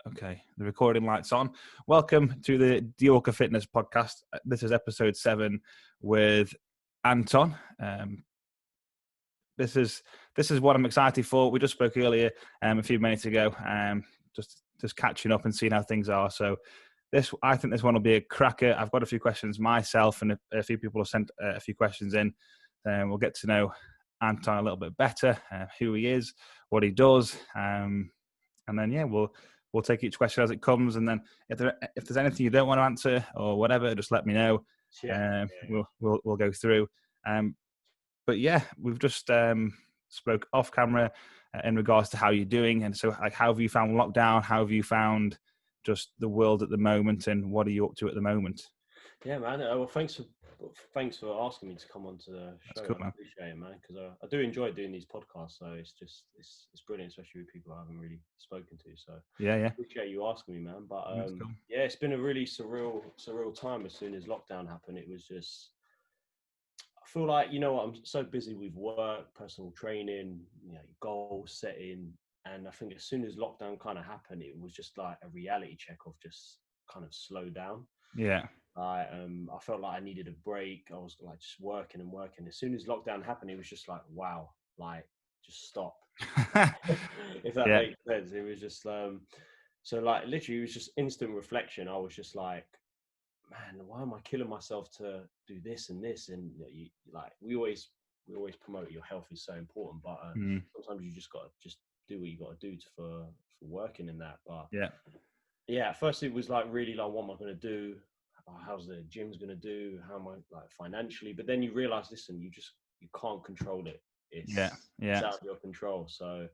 Okay, the recording light's on. Welcome to the DWalkerFitness podcast. This is episode 7 with Anton. This is what I'm excited for. We just spoke earlier, a few minutes ago, just catching up and seeing how things are. So I think this one will be a cracker. I've got a few questions myself, and a few people have sent a few questions in. We'll get to know Anton a little bit better, who he is, what he does, and then we'll take each question as it comes. And then if there's anything you don't want to answer or whatever, just let me know. We'll go through. But yeah, we've just spoke off camera in regards to how you're doing, and so like, how have you found lockdown? How have you found just the world at the moment, and what are you up to at the moment? Yeah, man. Well, thanks for asking me to come on to the show. That's cool, I appreciate it, man, because I do enjoy doing these podcasts. So it's brilliant, especially with people I haven't really spoken to. So yeah, appreciate you asking me, man. But cool. yeah, it's been a really surreal time. As soon as lockdown happened, it was just. I feel like, you know what, I'm so busy with work, personal training, goal setting. And I think as soon as lockdown kind of happened, it was just like a reality check of just kind of slow down. Yeah. I felt like I needed a break. I was like just working and working. As soon as lockdown happened, it was just like, wow, like just stop. If that makes sense. It was just, so like literally it was just instant reflection. I was just like, man, why am I killing myself to do this and this? And like we always promote your health is so important, but sometimes you just got to just do what you got to do for working in that. But yeah, at first it was like really like, what am I going to do? How's the gym's going to do? How am I like financially? But then you realize, listen, you can't control it. It's out of your control. So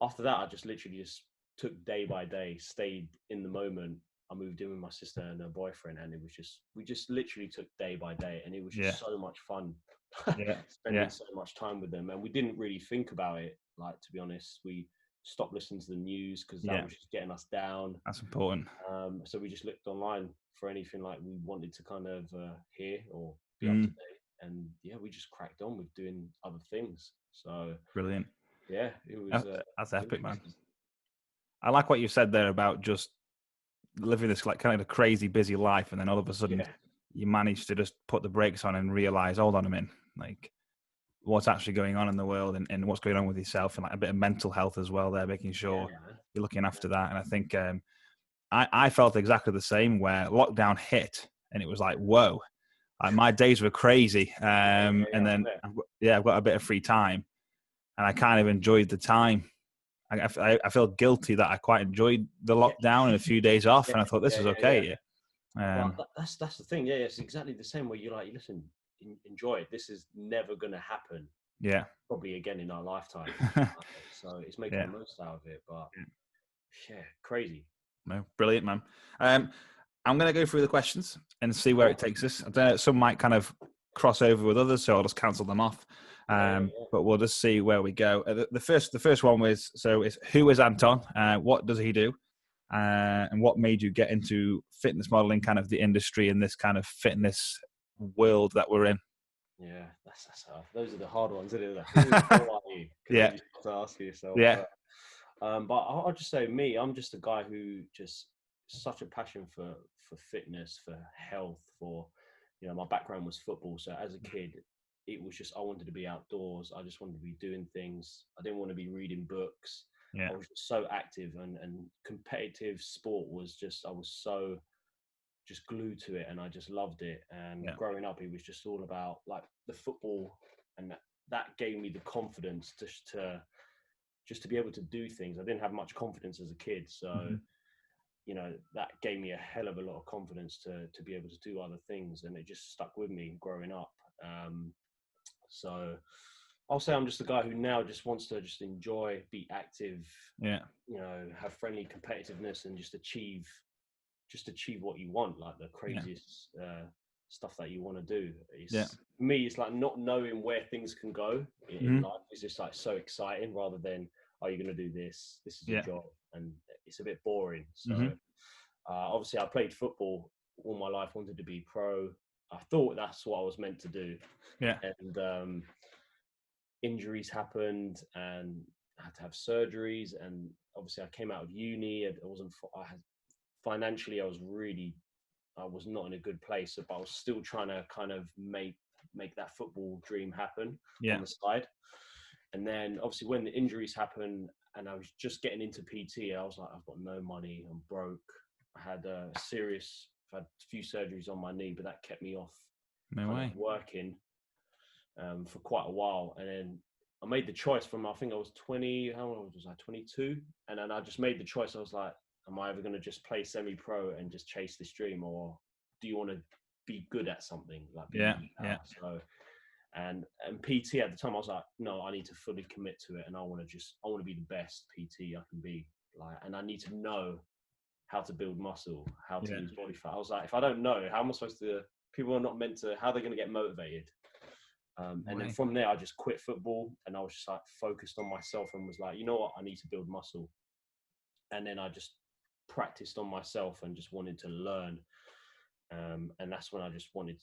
after that, I just literally just took day by day, stayed in the moment. I moved in with my sister and her boyfriend, and we just literally took day by day, and it was just so much fun spending so much time with them. And we didn't really think about it, like, to be honest. We stopped listening to the news because that was just getting us down. That's important. So we just looked online for anything like we wanted to kind of hear or be up to date, and we just cracked on with doing other things. So brilliant. Yeah, it was. That's epic, man. I like what you said there about just living this like kind of crazy busy life, and then all of a sudden you manage to just put the brakes on and realize, hold on a minute, like what's actually going on in the world, and what's going on with yourself, and like a bit of mental health as well there, making sure you're looking after that. And I think I felt exactly the same where lockdown hit, and it was like, whoa, like my days were crazy. And then I've got a bit of free time, and I kind of enjoyed the time. I feel guilty that I quite enjoyed the lockdown and a few days off, and I thought this was okay. Well, that's the thing. Yeah, it's exactly the same. Where you're like, listen, enjoy it. This is never going to happen. Yeah, probably again in our lifetime. So it's making the most out of it. But crazy. No, brilliant, man. I'm going to go through the questions and see where it takes us. I don't know, some might kind of cross over with others, so I'll just cancel them off. But we'll just see where we go. The first one was, so it's, who is Anton? What does he do? And what made you get into fitness modeling, kind of the industry in this kind of fitness world that we're in? Yeah, that's those are the hard ones, isn't it? Who are you? You have to ask yourself. But I'll just say me. I'm just a guy who just such a passion for fitness, for health, for my background was football. So as a kid, it was just I wanted to be outdoors. I just wanted to be doing things. I didn't want to be reading books. I was just so active, and competitive sport was just I was so just glued to it, and I just loved it. And growing up, it was just all about like the football, and that gave me the confidence to be able to do things. I didn't have much confidence as a kid, so that gave me a hell of a lot of confidence to be able to do other things, and it just stuck with me growing up. So I'll say I'm just a guy who now just wants to just enjoy, be active, have friendly competitiveness, and just achieve what you want, like the craziest stuff that you want to do. For me, it's like not knowing where things can go in life is just like so exciting, rather than, are you going to do this? This is your job, and it's a bit boring. So obviously I played football all my life, wanted to be pro. I thought that's what I was meant to do. And injuries happened, and I had to have surgeries, and obviously I came out of uni. Financially, I was not in a good place, but I was still trying to kind of make that football dream happen on the side. And then obviously when the injuries happened and I was just getting into PT, I was like, I've got no money, I'm broke. I had I've had a few surgeries on my knee, but that kept me off working for quite a while. And then I made the choice I think I was 20, how old was I, 22? And then I just made the choice. I was like, am I ever going to just play semi-pro and just chase this dream, or do you want to be good at something? Like, So, and PT at the time, I was like, no, I need to fully commit to it, and I want to be the best PT I can be. Like, and I need to know how to build muscle, how to lose body fat. I was like, if I don't know, how am I supposed to? People are not meant to. How are they going to get motivated? And then from there, I just quit football, and I was just like focused on myself, and was like, you know what, I need to build muscle. And then I just practiced on myself and just wanted to learn. And that's when I just wanted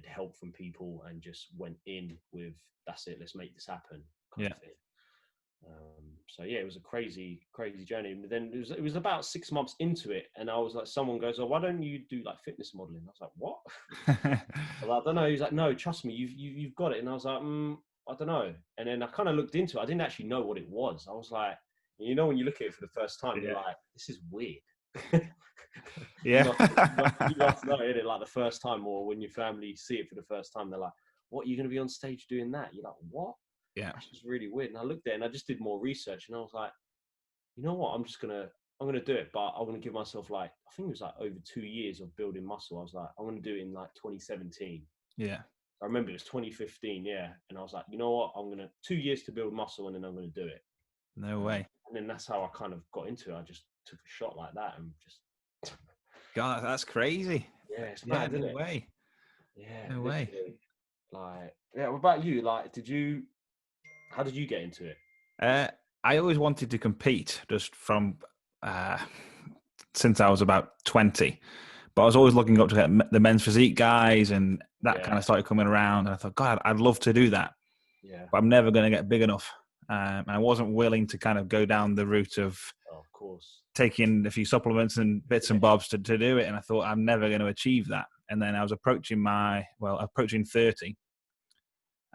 help from people, and just went in with, that's it, let's make this happen kind of thing. So yeah, it was a crazy journey. But then it was about 6 months into it, and I was like, someone goes, oh, why don't you do like fitness modeling? I was like, what? I was like, I don't know. He was like, no, trust me, you've got it. And I was like, I don't know. And then I kind of looked into it. I didn't actually know what it was. I was like, you know, when you look at it for the first time, you're like, this is weird. You must know it like the first time, or when your family see it for the first time, they're like, what, you're going to be on stage doing that? You're like, what? Yeah, that's just really weird. And I looked at it and I just did more research, and I was like, you know what, I'm gonna do it, but I'm gonna give myself, like, I think it was like over 2 years of building muscle. I was like, I'm gonna do it in like 2017. Yeah, I remember it was 2015. Yeah, and I was like, you know what, I'm gonna 2 years to build muscle, and then I'm gonna do it. No way. And then that's how I kind of got into it. I just took a shot like that and just. God, that's crazy. Yeah, it's mad, isn't it? Way. Yeah, no literally. way. Like, yeah. What about you? Like, how did you get into it? I always wanted to compete, just from since I was about 20. But I was always looking up to the men's physique guys, and that kind of started coming around. And I thought, God, I'd love to do that. Yeah. But I'm never going to get big enough. And I wasn't willing to kind of go down the route of taking a few supplements and bits and bobs to do it. And I thought, I'm never going to achieve that. And then I was approaching 30.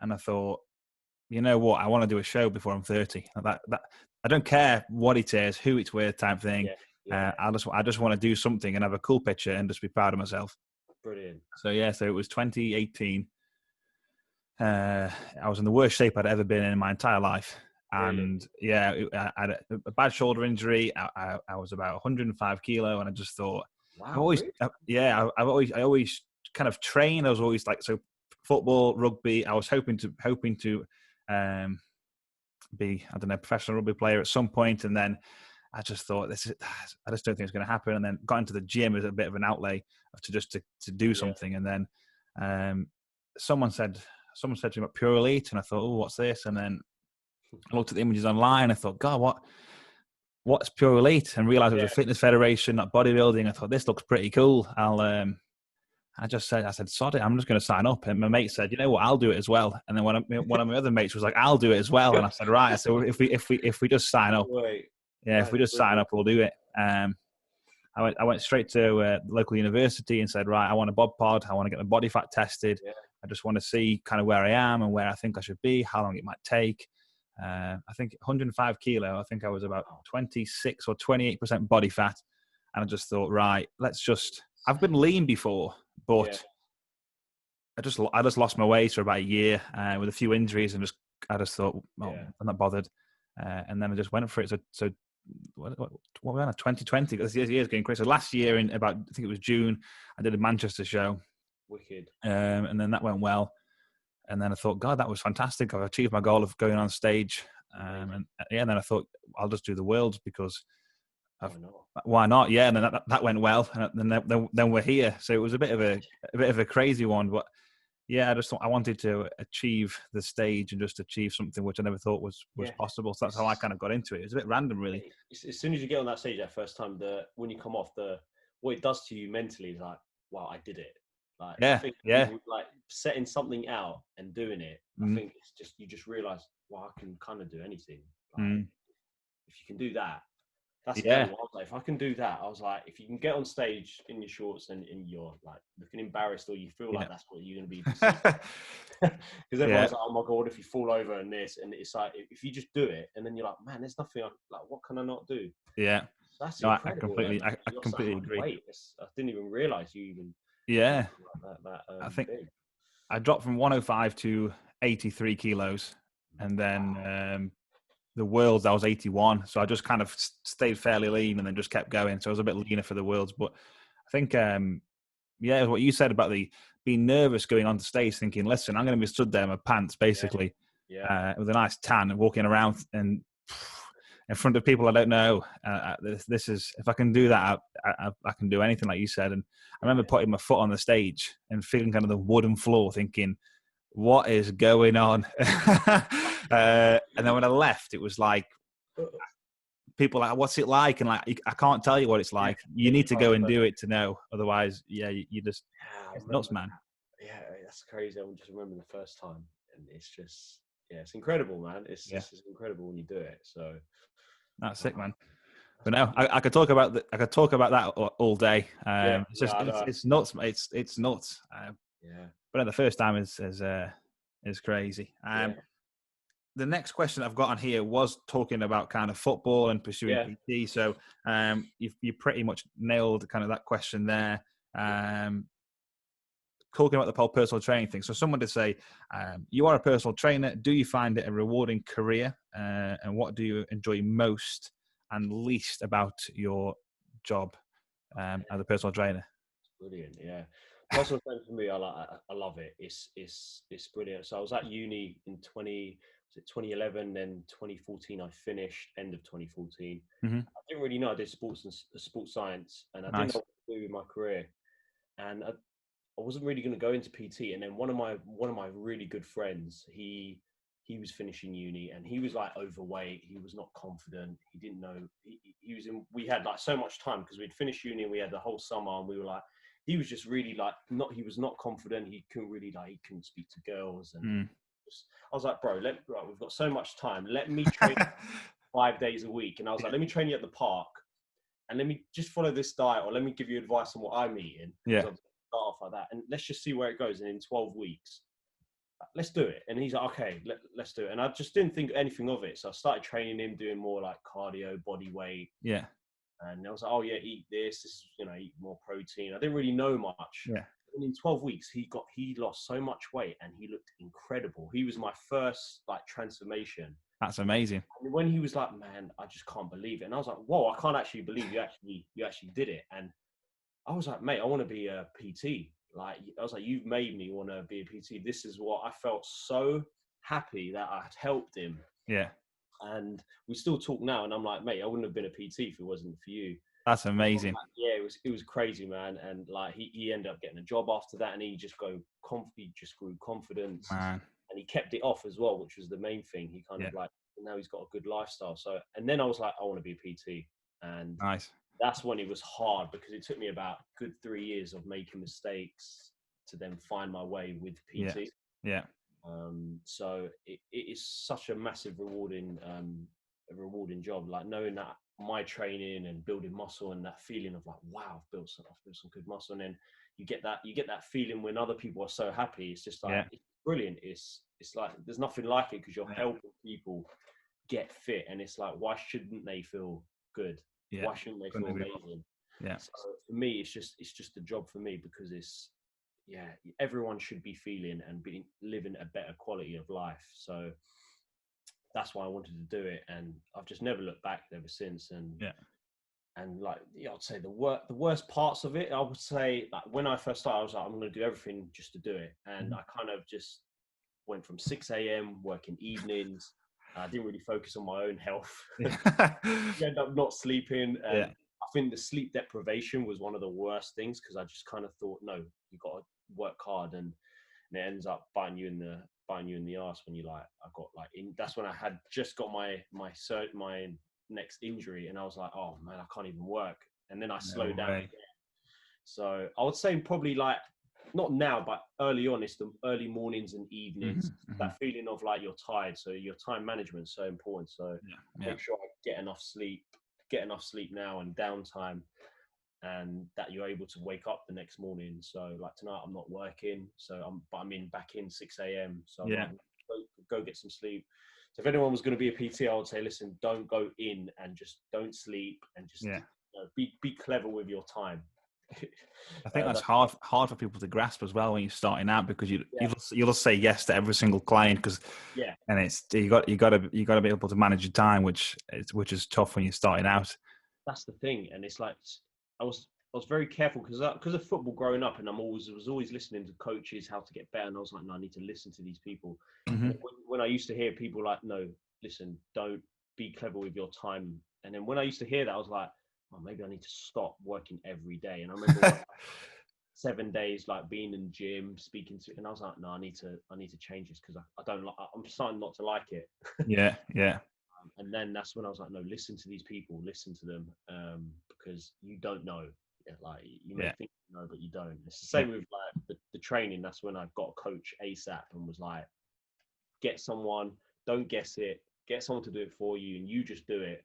And I thought, you know what? I want to do a show before I'm 30. That I don't care what it is, who it's with, type thing. I just want to do something and have a cool picture and just be proud of myself. Brilliant. So it was 2018. I was in the worst shape I'd ever been in my entire life, and I had a bad shoulder injury. I was about 105 kilo, and I just thought, wow, I always kind of trained. I was always like, so football, rugby. I was hoping to be, I don't know, professional rugby player at some point, and then I just thought, I just don't think it's going to happen. And then got into the gym as a bit of an outlay to do something. And then someone said to me about Pure Elite, and I thought, oh, what's this? And then I looked at the images online. I thought, God, what's Pure Elite? And realized it was a fitness federation, not bodybuilding. I thought, this looks pretty cool. I said, sod it, I'm just going to sign up. And my mate said, you know what, I'll do it as well. And then one of my other mates was like, I'll do it as well. And I said, right. So if we just sign up, if we just sign up, we'll do it. I went straight to the local university and said, right, I want a bod pod. I want to get my body fat tested. I just want to see kind of where I am and where I think I should be, how long it might take. I think 105 kilo, I think I was about 26 or 28% body fat. And I just thought, right, I've been lean before, but I just lost my way for about a year with a few injuries, and I just thought, well, I'm not bothered. And then I just went for it. So what were we on? 2020? This year's getting crazy. So last year in about, I think it was June, I did a Manchester show. Wicked. And then that went well. And then I thought, God, that was fantastic. I've achieved my goal of going on stage. And then I thought, I'll just do the Worlds because why not? Yeah, and then that went well, and then we're here. So it was a bit of a crazy one, but yeah, I just thought I wanted to achieve the stage and just achieve something which I never thought was possible. So that's how I kind of got into it. It's a bit random, really. As soon as you get on that stage that first time, when you come off, what it does to you mentally is like, wow, I did it. Like, I think like setting something out and doing it. I think it's just, you just realize, wow, I can kind of do anything. Like, if you can do that, that's Yeah. incredible. I was like, if I can do that, I was like, if you can get on stage in your shorts and you're like looking embarrassed, or you feel like that's what you're going to be perceived. Because everyone's like, oh my God, if you fall over and this, and it's like, if you just do it, and then you're like, man, there's nothing, like, what can I not do? Yeah. That's No, incredible. I completely agree. Weight. I didn't even realize you even. Yeah. That I think big. I dropped from 105 to 83 kilos. And then the Worlds, I was 81. So I just kind of stayed fairly lean and then just kept going. So I was a bit leaner for the Worlds. But I think, what you said about being nervous going on the stage, thinking, listen, I'm going to be stood there in my pants, basically, with a nice tan and walking around and in front of people I don't know. This is, if I can do that, I can do anything, like you said. And I remember putting my foot on the stage and feeling kind of the wooden floor, thinking, what is going on? And then when I left, it was like, people are like, what's it like? And like, I can't tell you what it's like. You need to go and do it to know. Otherwise, you just, it's nuts, man. Yeah, that's crazy. I just remember the first time, and it's just, it's incredible, man. It's incredible when you do it. So that's sick, man. But no, I could talk about that all day. It's nuts. It's nuts. But the first time is crazy. The next question I've got on here was talking about kind of football and pursuing PT. So you pretty much nailed kind of that question there. Talking about the whole personal training thing. So someone did say, you are a personal trainer. Do you find it a rewarding career? And what do you enjoy most and least about your job as a personal trainer? Brilliant. Yeah. Personal training for me, I love it. It's brilliant. So I was at uni in 2011, then 2014 I finished, end of 2014. Mm-hmm. I didn't really know I did sports science, and I didn't know what to do with my career, and I wasn't really going to go into PT. And then one of my really good friends, he was finishing uni, and he was like overweight. He was not confident. He didn't know he was in. We had like so much time because we'd finished uni and we had the whole summer, and we were like, he was just really like he was not confident. He couldn't speak to girls, and I was like, bro, we've got so much time. Let me train 5 days a week. And I was like, let me train you at the park, and let me just follow this diet, or let me give you advice on what I'm eating. Yeah. So start off like that, and let's just see where it goes. And in 12 weeks, let's do it. And he's like, okay, let's do it. And I just didn't think anything of it. So I started training him, doing more like cardio, body weight. Yeah. And I was like, oh yeah, eat this, eat more protein. I didn't really know much. Yeah. And in 12 weeks, he lost so much weight, and he looked incredible. He was my first like transformation. That's amazing. And when he was like, man, I just can't believe it. And I was like, whoa, I can't actually believe you actually did it. And I was like, mate, I want to be a PT. Like, I was like, you've made me want to be a PT. This is what I felt so happy that I had helped him. Yeah. And we still talk now, and I'm like, mate, I wouldn't have been a PT if it wasn't for you. That's amazing. Like, yeah, it was crazy, man. And like he ended up getting a job after that, and he just grew confidence, man. And he kept it off as well, which was the main thing. He kind of like, now he's got a good lifestyle. So, and then I was like, I want to be a PT, and that's when it was hard, because it took me about a good 3 years of making mistakes to then find my way with PT. Yeah. So it is such a massive rewarding job, like knowing that my training and building muscle, and that feeling of like, wow, I've built some good muscle. And then you get that feeling when other people are so happy. It's just like, it's brilliant. It's like, there's nothing like it, because you're helping people get fit, and it's like, why shouldn't they feel good? Why shouldn't they feel amazing? So for me, it's just a job for me, because it's, everyone should be feeling and living a better quality of life. So that's why I wanted to do it, and I've just never looked back ever since. And like, I'd say the worst parts of it, I would say, like, when I first started, I was like, I'm going to do everything just to do it. And I kind of just went from 6 a.m. working evenings. I didn't really focus on my own health. You end up not sleeping. And I think the sleep deprivation was one of the worst things, because I just kind of thought, no, you got to work hard, and it ends up biting you in the arse when you like, that's when I had just got my next injury, and I was like, oh man, I can't even work. And then I slowed down again. So I would say probably like not now, but early on, it's the early mornings and evenings. Mm-hmm. That feeling of like you're tired. So your time management is so important. So make sure I get enough sleep now and downtime, and that you're able to wake up the next morning. So like tonight, I'm not working, so I'm back in 6 a.m. So I'm like, go get some sleep. So if anyone was going to be a PT, I would say, listen, don't go in and just don't sleep, and just be clever with your time. I think that's hard for people to grasp as well when you're starting out, because you'll say yes to every single client, and it's you got to be able to manage your time, which is tough when you're starting out. That's the thing, and it's like I was very careful because of football growing up, and was always listening to coaches how to get better, and I was like, no, I need to listen to these people. Mm-hmm. When I used to hear people like, no, listen, don't be clever with your time, and then when I used to hear that, I was like, oh, maybe I need to stop working every day. And I remember 7 days like being in the gym, speaking to, and I was like, no, I need to change this, because I'm starting not to like it. Yeah. And then that's when I was like, no, listen to these people, listen to them, because you don't know. Like you may think you know, but you don't. It's the same with like the training. That's when I got a coach ASAP and was like, get someone, don't guess it, get someone to do it for you, and you just do it.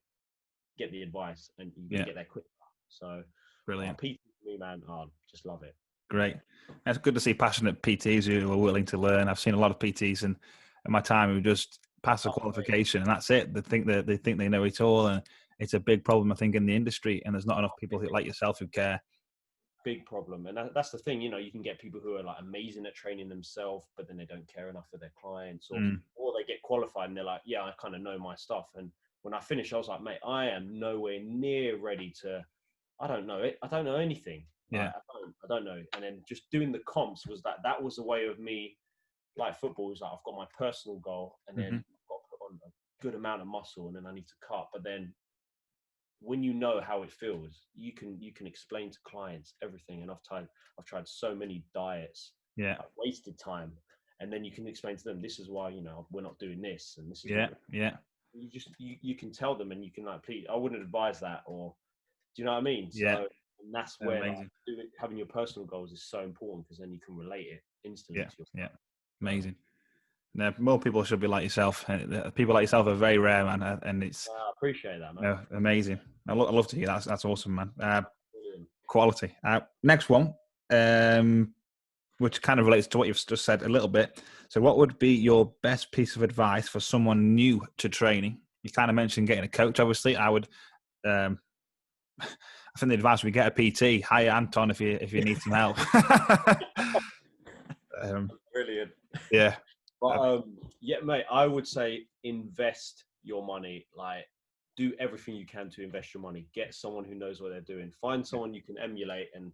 Get the advice, and you can get there quicker. So brilliant. PT for me, man, just love it. Great. It's good to see passionate PTs who are willing to learn. I've seen a lot of PTs in my time who just pass a qualification and that's it. They think they know it all, and it's a big problem, I think, in the industry. And there's not enough people like yourself who care. Big problem, and that's the thing. You can get people who are like amazing at training themselves, but then they don't care enough for their clients, or they get qualified and they're like, yeah, I kind of know my stuff. And when I finished, I was like, mate, I am nowhere near ready to. I don't know it. I don't know anything. Yeah, I don't know. And then just doing the comps was that was a way of me. Like football was like, I've got my personal goal, and then I've got to put on a good amount of muscle, and then I need to cut. But then when you know how it feels, you can explain to clients everything. And I've tried so many diets, I've wasted time, and then you can explain to them, this is why we're not doing this, and this is you can tell them, and you can like, please, I wouldn't advise that, or do you know what I mean? So and that's where having your personal goals is so important, because then you can relate it instantly to yourself. Amazing. No, more people should be like yourself. People like yourself are very rare, man, and it's. I appreciate that, man. No, amazing. I love to hear that. That's awesome, man. Quality. Next one, which kind of relates to what you've just said a little bit. So, what would be your best piece of advice for someone new to training? You kind of mentioned getting a coach. Obviously, I would. I think the advice would get a PT. Hire Anton if you need some help. Brilliant. Yeah. But mate, I would say invest your money. Like, do everything you can to invest your money. Get someone who knows what they're doing. Find someone you can emulate, and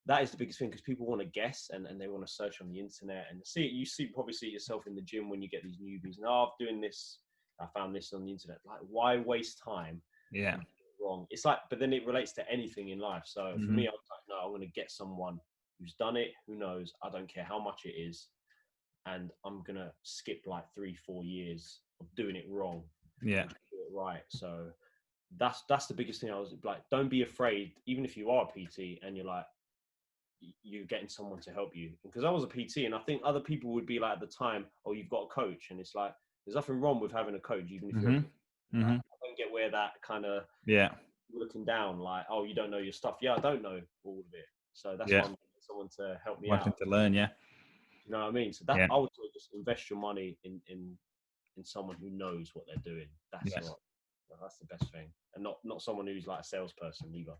that is the biggest thing, because people want to guess and they want to search on the internet and see it. You probably see it yourself in the gym when you get these newbies. I'm doing this. I found this on the internet. Like, why waste time? Yeah. Wrong. It's like, but then it relates to anything in life. So for me, I was like, no, I'm going to get someone who's done it, who knows. I don't care how much it is, and I'm going to skip like 3-4 years of doing it wrong. Yeah. Do it right. So that's the biggest thing. I was like, don't be afraid, even if you are a PT and you're like, you're getting someone to help you. Because I was a PT, and I think other people would be like at the time, oh, you've got a coach, and it's like, there's nothing wrong with having a coach, even if you're like, I don't get where that kind of looking down, like, oh, you don't know your stuff. Yeah, I don't know all of it. So that's why I'm getting someone to help me wanting out. To learn, You know what I mean? So that I would just invest your money in someone who knows what they're doing. That's the best thing, and not someone who's like a salesperson either.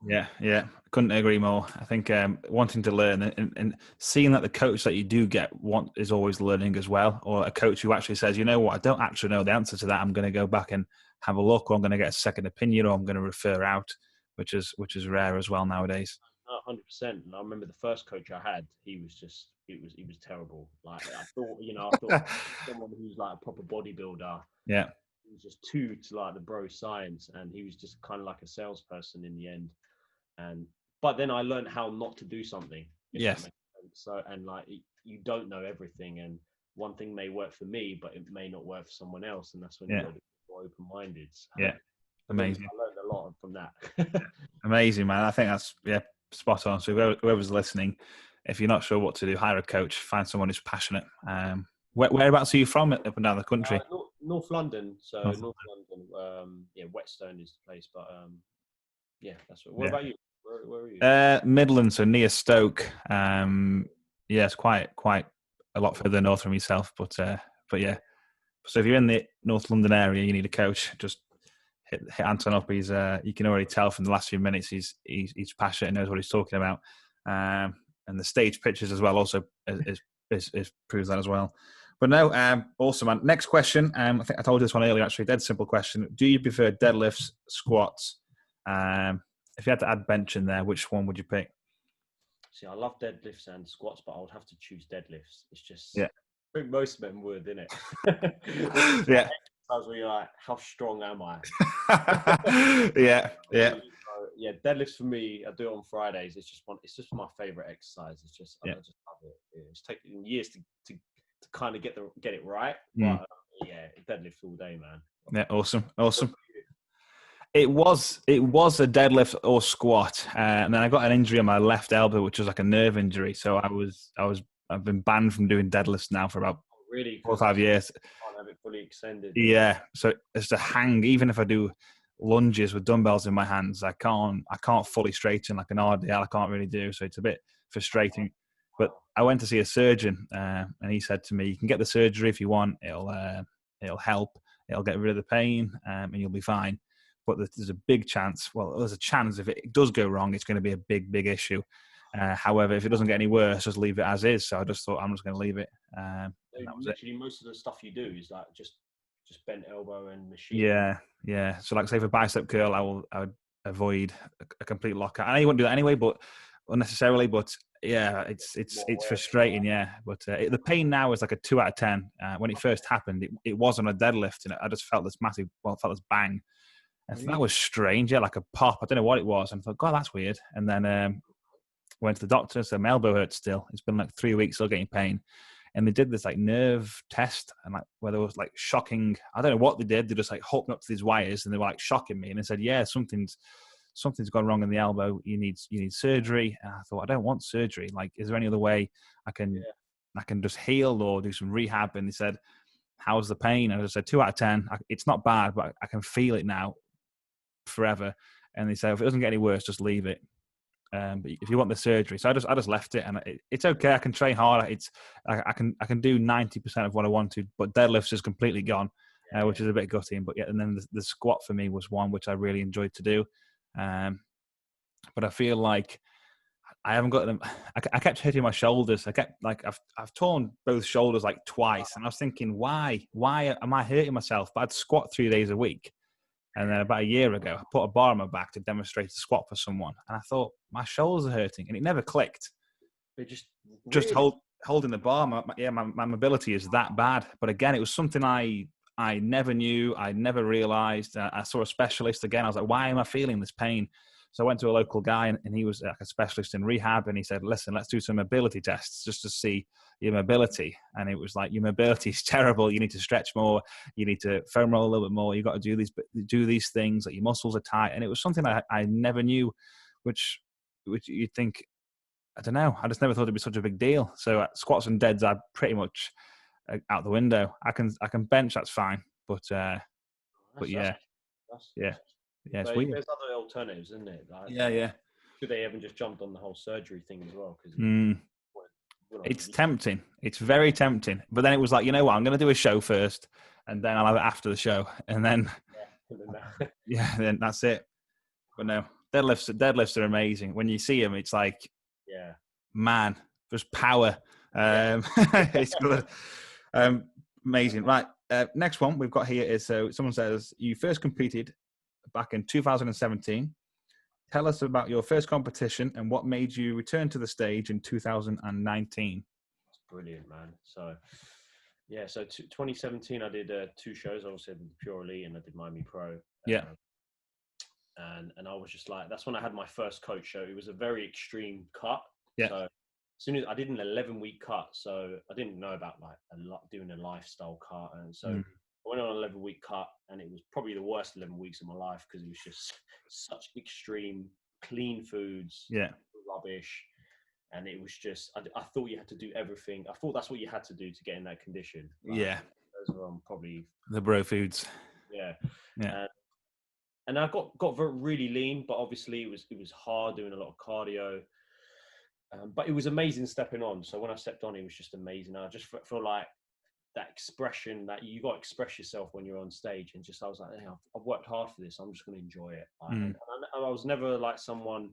Yeah. Couldn't agree more. I think wanting to learn and seeing that the coach that you do get is always learning as well, or a coach who actually says, you know what, I don't actually know the answer to that. I'm going to go back and have a look, or I'm going to get a second opinion, or I'm going to refer out, which is rare as well nowadays. 100%. And I remember the first coach I had, he was terrible. Like, I thought someone who's like a proper bodybuilder. Yeah. He was just too to like the bro science, and he was just kind of like a salesperson in the end. But then I learned how not to do something. Yes. So, and like, you don't know everything, and one thing may work for me, but it may not work for someone else, and that's when you've got to be more open-minded. So, amazing. I learned a lot from that. Amazing, man. I think that's spot on. So whoever's listening, if you're not sure what to do, hire a coach, find someone who's passionate. Whereabouts are you from up and down the country? North London. So North North London. Yeah, Whetstone is the place, but yeah, that's what. What Yeah. about you? Where are you? Midlands, so near Stoke. Yeah, it's quite a lot further north from yourself, but yeah. So if you're in the North London area, you need a coach. Just hit Anton up. He's you can already tell from the last few minutes he's passionate and knows what he's talking about. And the stage pictures as well also is proves that as well. But no, awesome, man. Next question. I think I told you this one earlier. Actually, dead simple question. Do you prefer deadlifts, squats? If you had to add bench in there, which one would you pick? See, I love deadlifts and squats, but I would have to choose deadlifts. It's just, Yeah. I think most men would, isn't it? Yeah. Sometimes where you're like, how strong am I? Yeah. Yeah, deadlifts for me, I do it on Fridays. It's just my favorite exercise. It's just, I just love it. It's taken years to kind of get it right, but yeah, deadlifts all day, man. Yeah, awesome. It was a deadlift or squat, and then I got an injury on my left elbow, which was like a nerve injury. So I've been banned from doing deadlifts now for about 4 or 5 years. Can't have it fully extended. Yeah, so it's to hang. Even if I do lunges with dumbbells in my hands, I can't fully straighten like an RDL. I can't really do. So it's a bit frustrating. But I went to see a surgeon, and he said to me, "You can get the surgery if you want. It'll help. It'll get rid of the pain, and you'll be fine." But there's a big chance. Well, there's a chance if it does go wrong, it's going to be a big issue. However, if it doesn't get any worse, just leave it as is. So I just thought I'm just going to leave it. And that was literally, most of the stuff you do is like just bent elbow and machine. Yeah. So like, say for bicep curl, I would avoid a complete lockout. I know you wouldn't do that anyway, but unnecessarily. But yeah, it's frustrating. Yeah, but the pain now is like a 2 out of 10. When it first happened, it wasn't a deadlift, and I just felt this massive. Well, I felt this bang. And that was strange, yeah, like a pop. I don't know what it was. And I thought, God, that's weird. And then went to the doctor, said my elbow hurts still. It's been like 3 weeks, still getting pain. And they did this like nerve test, and like where there was like shocking. I don't know what they did. They just like hooked up to these wires, and they were like shocking me. And they said, yeah, something's gone wrong in the elbow. You need surgery. And I thought, I don't want surgery. Like, is there any other way I can just heal or do some rehab? And they said, how's the pain? And I just said 2 out of 10. It's not bad, but I can feel it now forever. And they say if it doesn't get any worse, just leave it. But if you want the surgery, so I just left it, and it's okay. I can train hard. I can do 90% of what I want to, but deadlifts is completely gone, which is a bit gutting. But yeah, and then the squat for me was one which I really enjoyed to do, but I feel like I haven't got them. I kept hitting my shoulders. I kept like I've torn both shoulders like twice, and I was thinking, why am I hurting myself? But I'd squat 3 days a week. And then about a year ago, I put a bar on my back to demonstrate a squat for someone. And I thought, my shoulders are hurting. And it never clicked. They just holding the bar. My mobility is that bad. But again, it was something I never knew. I never realized. I saw a specialist again. I was like, why am I feeling this pain? So I went to a local guy, and he was like a specialist in rehab. And he said, listen, let's do some mobility tests just to see your mobility. And it was like, your mobility is terrible. You need to stretch more. You need to foam roll a little bit more. You've got to do these things. Like, your muscles are tight. And it was something I never knew, which you'd think, I don't know. I just never thought it'd be such a big deal. So squats and deads are pretty much out the window. I can bench. That's fine. But yeah. It's weird. There's other alternatives, isn't it? Like, yeah. Should they haven't just jumped on the whole surgery thing as well? Because it's tempting. It's very tempting. But then it was like, you know what? I'm going to do a show first, and then I'll have it after the show, and then then that's it. But no, deadlifts are amazing. When you see them, it's like, man, just power. It's good. Amazing. Right. Next one we've got here is, so someone says, you first competed back in 2017. Tell us about your first competition and what made you return to the stage in 2019. That's brilliant, man. So, 2017, I did 2 shows. Obviously, I did Pure Elite and I did Miami Pro. And I was just like, that's when I had my first coach show. It was a very extreme cut. Yeah. So, as soon as I did an 11-week cut, so I didn't know about like doing a lifestyle cut, and so I went on an 11-week cut, and it was probably the worst 11 weeks of my life because it was just such extreme, clean foods, rubbish. And it was just, I thought you had to do everything. I thought that's what you had to do to get in that condition. Yeah. Those are probably the bro foods. Yeah. Yeah. And I got really lean, but obviously it was hard doing a lot of cardio. But it was amazing stepping on. So when I stepped on, it was just amazing. I just feel like that expression that you got to express yourself when you're on stage, and just I was like, hey, I've worked hard for this. I'm just going to enjoy it. And I was never like someone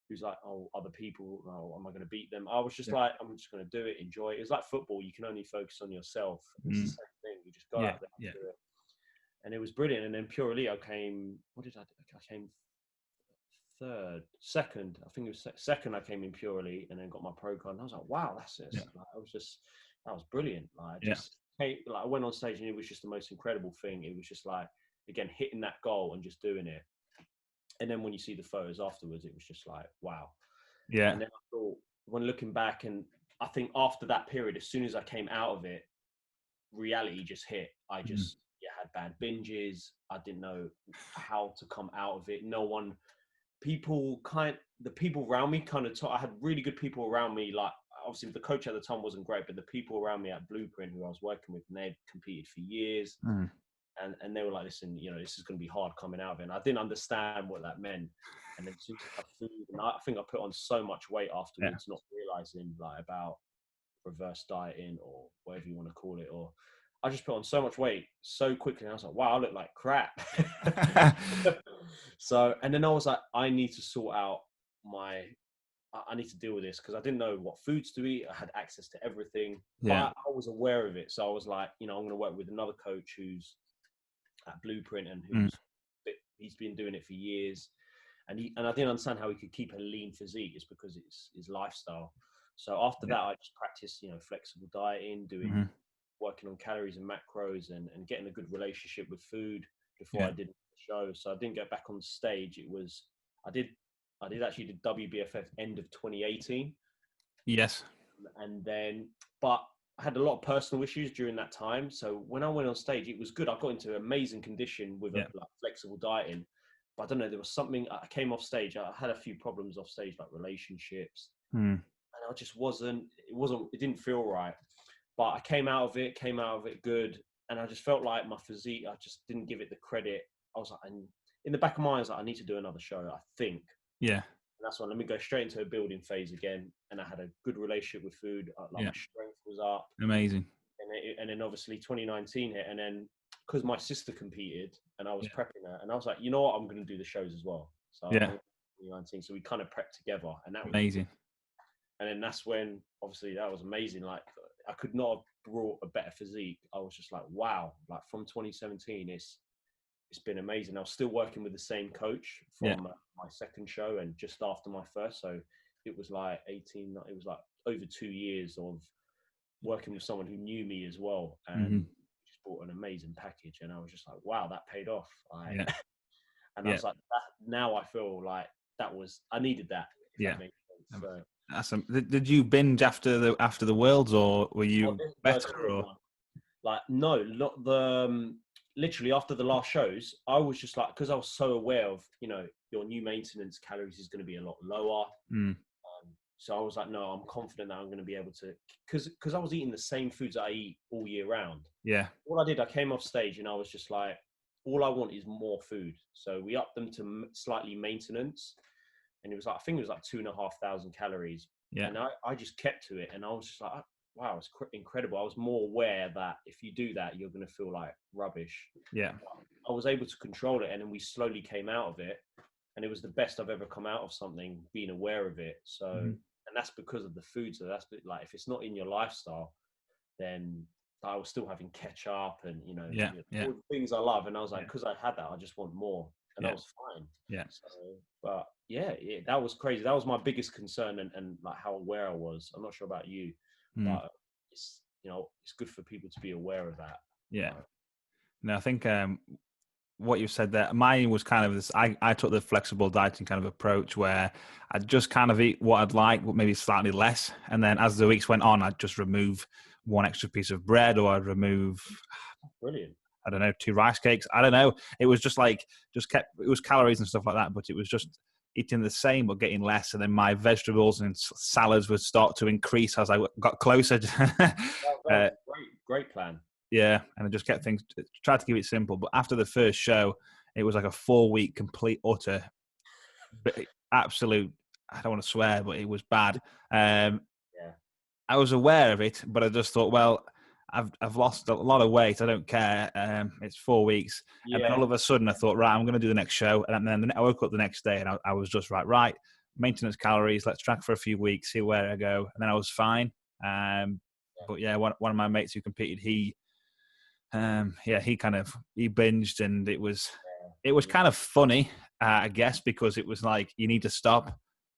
who's like, oh, other people, oh, am I going to beat them? I was just like, I'm just going to do it, enjoy it. It's like football. You can only focus on yourself. It's the same thing. You just go out there and do it. And it was brilliant. And then Pure Elite, I came, what did I do? I came second. I think it was second I came in Pure Elite, and then got my pro card. And I was like, wow, that's it. Like, that was brilliant. Like, I went on stage, and it was just the most incredible thing. It was just like, again, hitting that goal and just doing it. And then when you see the photos afterwards, it was just like, wow. Yeah. And then I thought, when looking back, and I think after that period, as soon as I came out of it, reality just hit. I just had bad binges. I didn't know how to come out of it. The people around me kind of I had really good people around me. Like, obviously the coach at the time wasn't great, but the people around me at Blueprint who I was working with, and they'd competed for years. And they were like, listen, this is going to be hard coming out of it. And I didn't understand what that meant. And then soon as I food, and I think I put on so much weight afterwards, not realizing like about reverse dieting or whatever you want to call it, or I just put on so much weight so quickly. And I was like, wow, I look like crap. So, and then I was like, I need to sort out I need to deal with this, because I didn't know what foods to eat. I had access to everything, but I was aware of it. So I was like, I'm going to work with another coach who's at Blueprint, and he's been doing it for years. And I didn't understand how he could keep a lean physique. It's because it's his lifestyle. So after that, I just practiced, flexible dieting, working on calories and macros, and getting a good relationship with food before I did the show. So I didn't get back on stage. I did actually do WBFF end of 2018. Yes. And then, but I had a lot of personal issues during that time. So when I went on stage, it was good. I got into amazing condition with like flexible dieting. But I don't know, there was something, I came off stage. I had a few problems off stage, like relationships. And I just it didn't feel right. But I came out of it good. And I just felt like my physique, I just didn't give it the credit. I was like, and in the back of my mind, I was like, I need to do another show, I think. Yeah. And that's why, let me go straight into a building phase again. And I had a good relationship with food. My strength was up. Amazing. And then obviously 2019 hit. And then because my sister competed and I was prepping her, and I was like, you know what, I'm going to do the shows as well. So 2019. So we kind of prepped together, and that was amazing. And then that's when, obviously, that was amazing. Like, I could not have brought a better physique. I was just like, wow. Like, from 2017, it's been amazing. I was still working with the same coach from my second show and just after my first. So it was like over 2 years of working with someone who knew me as well, and just brought an amazing package. And I was just like, wow, that paid off. And I was like, now I feel like I needed that. That makes sense. So, awesome. Did you binge after the Worlds, or were you better? Or? Like, no, not the literally after the last shows, I was just like, because I was so aware of, your new maintenance calories is going to be a lot lower. So I was like, no, I'm confident that I'm going to be able to, because I was eating the same foods that I eat all year round. Yeah. All I did, I came off stage and I was just like, all I want is more food. So we upped them to slightly maintenance. And it was like, I think it was like 2,500 calories. Yeah. And I just kept to it. And I was just like, wow, it's incredible. I was more aware that if you do that, you're going to feel like rubbish. Yeah. I was able to control it. And then we slowly came out of it. And it was the best I've ever come out of something, being aware of it. So, and that's because of the food. So that's like, if it's not in your lifestyle, then I was still having ketchup and, all the things I love. And I was like, because I had that, I just want more. And I was fine. Yeah. So, but that was crazy. That was my biggest concern, and like how aware I was. I'm not sure about you, but it's, it's good for people to be aware of that. Yeah. No, I think what you've said there, mine was kind of this, I took the flexible dieting kind of approach where I'd just kind of eat what I'd like, but maybe slightly less. And then as the weeks went on, I'd just remove one extra piece of bread, or I'd remove, brilliant, I don't know, 2 rice cakes. I don't know. It was just like, it was calories and stuff like that, but it was just eating the same but getting less, and then my vegetables and salads would start to increase as I got closer. That was a great plan. Yeah, and I just kept things, tried to keep it simple. But after the first show, it was like a 4-week complete, utter, absolute, I don't want to swear, but it was bad. I was aware of it, but I just thought, well, I've lost a lot of weight. I don't care. It's 4 weeks. Yeah. And then all of a sudden I thought, right, I'm going to do the next show. And then I woke up the next day and I was just right, maintenance calories, let's track for a few weeks, see where I go. And then I was fine. But yeah, one of my mates who competed, he binged, and it was kind of funny, I guess, because it was like, you need to stop.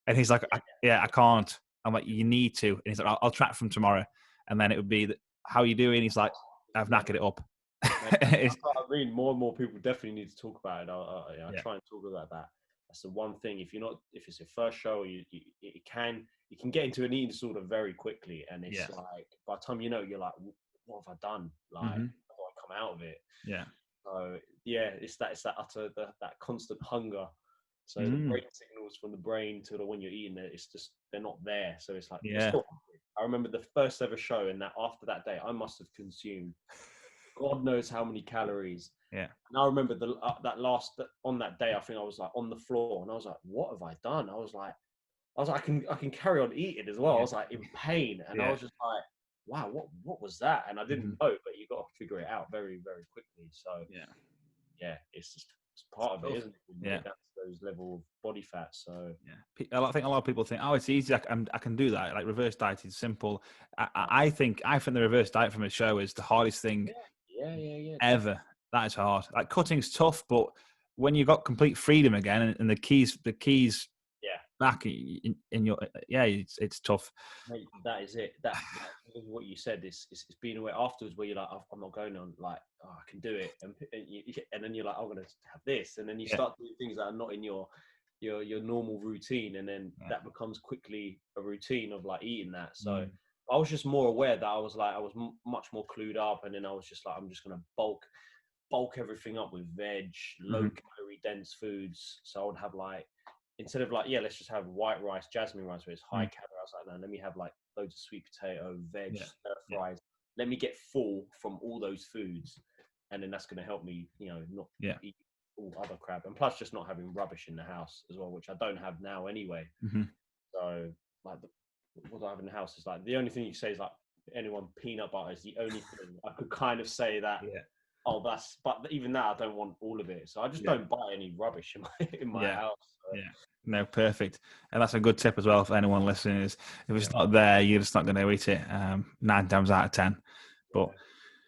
And he's like, I can't. I'm like, you need to. And he's like, I'll track from tomorrow. And then it would be, how are you doing? He's like, I've knackered it up. I mean, more and more people definitely need to talk about it. I try and talk about that. That's the one thing. If it's your first show, you can get into an eating disorder very quickly. And it's like, by the time you know, you're like, what have I done? Like, how do I come out of it? Yeah. So yeah, it's that utter, that constant hunger. So the brain signals from the brain to when you're eating it, it's just, they're not there. So it's like, I remember the first ever show, and that after that day, I must have consumed God knows how many calories. Yeah. And I remember on that day, I think I was like on the floor, and I was like, what have I done? I was like, I can carry on eating as well. Yeah. I was like in pain, and I was just like, wow, what was that? And I didn't know, but you got to figure it out very, very quickly. So yeah, it's just part of it, isn't it? Yeah. That's those level of body fat. So yeah, I think a lot of people think, oh, it's easy. I can do that. Like, reverse diet is simple. I think the reverse diet from a show is the hardest thing ever. That is hard. Like, cutting's tough, but when you got complete freedom again, and the keys back in your it's tough. Mate, that is it. That is what you said. It's being away afterwards, where you're like, I'm not going on. Like, I can do it, and then you're like, I'm gonna have this, and then you start doing things that are not in your normal routine, and then that becomes quickly a routine of like eating that. So I was just more aware that I was much more clued up, and then I was just like, I'm just gonna bulk everything up with veg, low calorie dense foods. So I would have like, instead of like, let's just have white rice, jasmine rice, where it's high calorie. I was like, no, let me have like loads of sweet potato, veg, stir fries. Let me get full from all those foods, and then that's going to help me, not eat all other crap. And plus, just not having rubbish in the house as well, which I don't have now anyway. So like, what I have in the house is like, the only thing you say is like, peanut butter is the only thing I could kind of say that. Yeah. Oh, but even that, I don't want all of it. So I just don't buy any rubbish in my house. So. Yeah. No, perfect. And that's a good tip as well for anyone listening, is if it's not there, you're just not going to eat it 9 times out of 10. But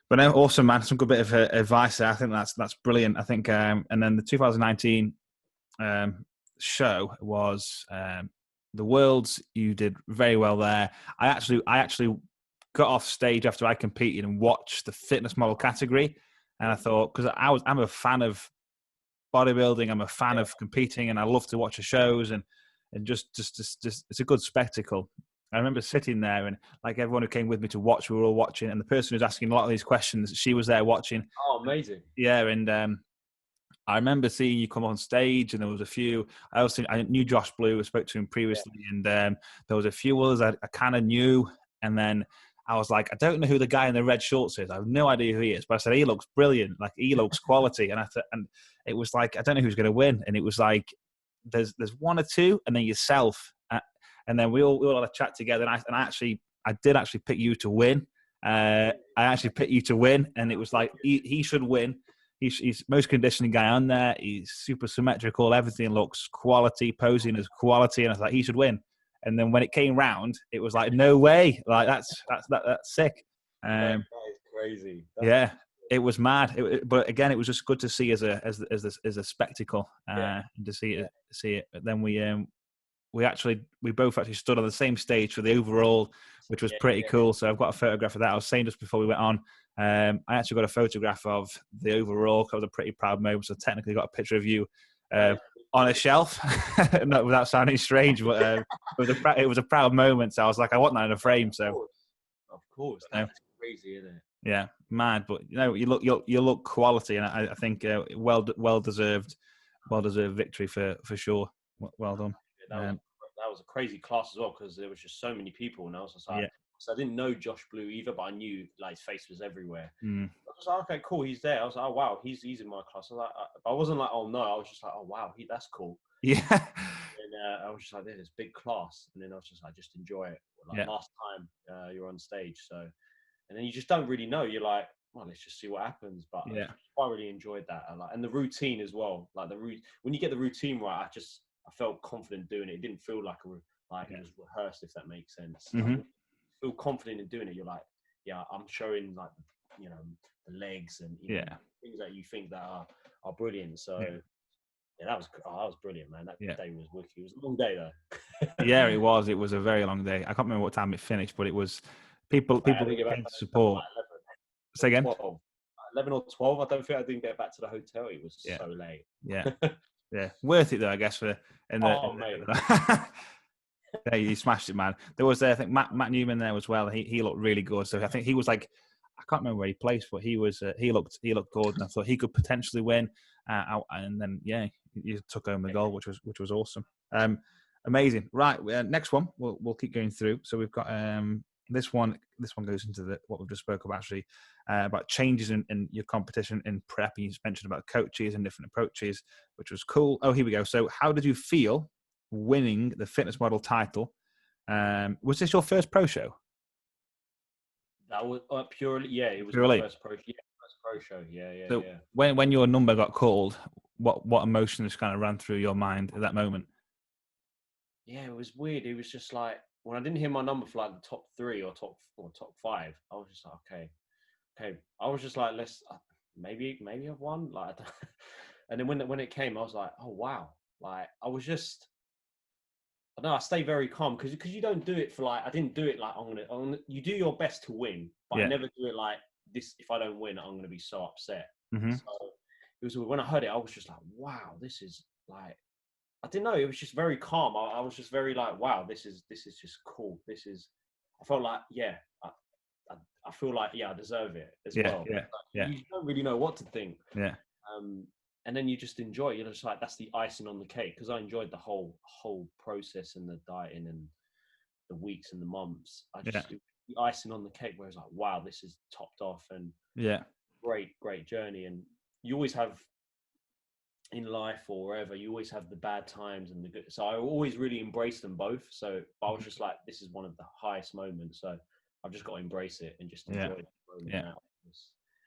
no, awesome, man. Some good bit of advice there. I think that's brilliant. I think, and then the 2019 show was the Worlds. You did very well there. I actually got off stage after I competed and watched the fitness model category. And I thought, because I'm a fan of bodybuilding, I'm a fan of competing, and I love to watch the shows, and just it's a good spectacle. I remember sitting there, and like everyone who came with me to watch, we were all watching, and the person who's asking a lot of these questions, she was there watching. Oh, amazing! Yeah, and I remember seeing you come on stage, and there was a few. I knew Josh Blue. I spoke to him previously, and there was a few others I kind of knew, and then I was like, I don't know who the guy in the red shorts is. I have no idea who he is. But I said, he looks brilliant. Like, he looks quality. And it was like, I don't know who's going to win. And it was like, there's one or two, and then yourself. And then we all had a chat together. And I did actually pick you to win. I actually picked you to win. And it was like, he should win. He's most conditioning guy on there. He's super symmetrical. Everything looks quality. Posing is quality. And I was like, he should win. And then when it came round, it was like, no way! Like, that's sick. That is crazy. It was mad. But again, it was just good to see as a spectacle, and to see it. But then we both actually stood on the same stage for the overall, which was pretty cool. So I've got a photograph of that. I was saying just before we went on, I actually got a photograph of the overall, because I was a pretty proud moment. So technically got a picture of you on a shelf, not without sounding strange, but it was a proud moment. So I was like, I want that in a frame. So of course, that's crazy, isn't it? Yeah, mad. But you look quality, and I think well deserved victory for sure. Well done. That was a crazy class as well, because there was just so many people, and I was just like, so I didn't know Josh Blue either, but I knew like his face was everywhere. I was like, okay, cool, he's there. I was like, oh wow, he's in my class. I was like, I wasn't like, oh no, I was just like, oh wow, that's cool. Yeah. And I was just like, there's this big class, and then I was just like, just enjoy it. Like last time you're on stage, so, and then you just don't really know. You're like, well, let's just see what happens. But I really enjoyed that. And the routine as well. Like when you get the routine right, I felt confident doing it. It didn't feel like it was rehearsed, if that makes sense. Like, when you feel confident in doing it, you're like, yeah, I'm showing like, you know, the legs and things that you think that are brilliant. So that was brilliant, man. That day was wicked. It was a long day though. Yeah, it was. It was a very long day. I can't remember what time it finished, but it was people came to support. Say again. 11 or 12. I don't think I didn't get back to the hotel. It was so late. Yeah. Worth it though, I guess. Mate. Yeah, you smashed it, man. There was, I think, Matt Newman there as well. He looked really good. So I think he was like, I can't remember where he placed, but he looked good, and I thought he could potentially win. And then you took home the goal, which was awesome. Amazing. Right, next one. We'll keep going through. So we've got this one. This one goes into what we've just spoke about, actually, about changes in your competition in prep. And you mentioned about coaches and different approaches, which was cool. Oh, here we go. So how did you feel winning the fitness model title? Was this your first pro show? That was purely, it was my first pro show. So when your number got called, what emotions kind of ran through your mind at that moment? Yeah, it was weird. It was just like, when I didn't hear my number for like the top 3 or top 5, I was just like, okay. I was just like, let's maybe I've won. Like, and then when it came, I was like, oh wow. Like, I was just, I don't know, I stay very calm because you don't do it for like, I didn't do it like, you do your best to win, but I never do it like this. If I don't win, I'm going to be so upset. So it was, when I heard it, I was just like, wow, this is like, I didn't know. It was just very calm. I was just very like, wow, this is just cool. I felt like, I feel like, I deserve it as well. You don't really know what to think. And then you just enjoy it. You're just like, that's the icing on the cake, because I enjoyed the whole process and the dieting and the weeks and the months. The icing on the cake, where it's like, wow, this is topped off, and great journey. And you always have, in life or wherever, you always have the bad times and the good. So I always really embrace them both. So I was just like, this is one of the highest moments. So I've just got to embrace it and just enjoy the moment out.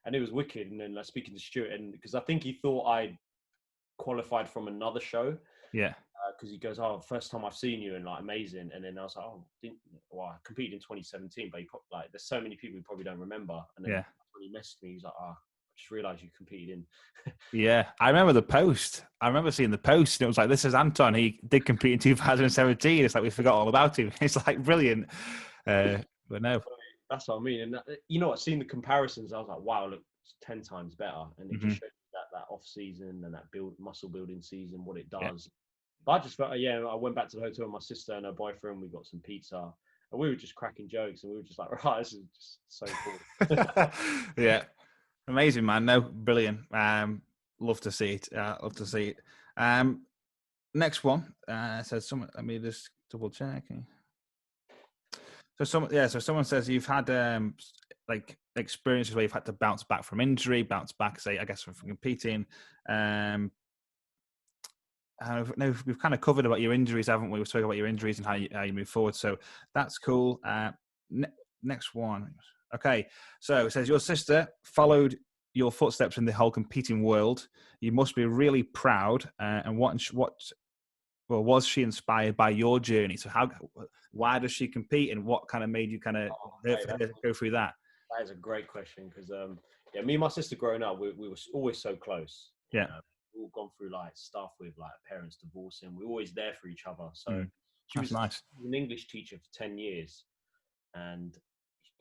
And it was wicked. And then like, speaking to Stuart, and because I think he thought I qualified from another show. Because he goes, oh, first time I've seen you, and like, amazing. And then I was like, I competed in 2017, but there's so many people who probably don't remember. And then when he messaged me, he's like, I just realised you competed in. I remember the post. I remember seeing the post, and it was like, this is Anton. He did compete in 2017. It's like we forgot all about him. It's like brilliant. But no. That's what I mean. And you know, I've seen the comparisons. I was like, wow, look, it's 10 times better. And it just showed that off season and that muscle building season, what it does. But I just felt, I went back to the hotel with my sister and her boyfriend. We got some pizza, and we were just cracking jokes, and we were just like, right, this is just so cool. Amazing, man. No, brilliant. Love to see it. Next one says someone. Let me just double check. So someone says you've had like experiences where you've had to bounce back from injury, say, I guess, from competing. We've kind of covered about your injuries, haven't we? We've spoken about your injuries and how you move forward. So that's cool. Next one. Okay. So it says your sister followed your footsteps in the whole competing world. You must be really proud. And was she inspired by your journey? So why does she compete, and what kind of made you kind of go through that? That is a great question, because me and my sister growing up, we were always so close. We've all gone through like stuff with like parents divorcing. We're always there for each other. So she was nice. An English teacher for 10 years, and